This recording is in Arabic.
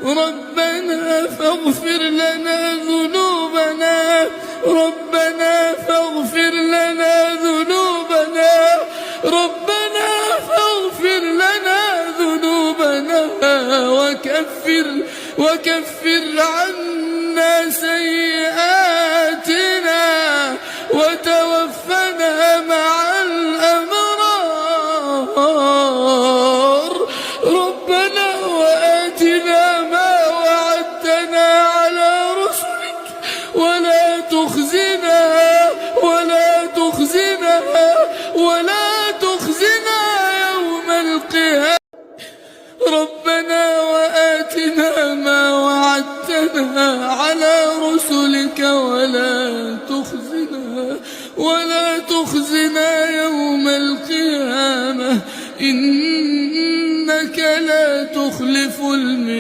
ربنا فاغفر لنا ذنوبنا، ربنا فاغفر لنا ذنوبنا، ربنا فاغفر لنا ذنوبنا وكفر عنا سيئاتنا وتوفنا مع الأبرار. ربنا وآتنا ما وعدتنا على رسلك ولا تخزنا يوم القيامة. ربنا وآتنا ما وعدتنا على رسلك ولا تخزنا يوم القيامة، إنك لا تخلف الميعاد.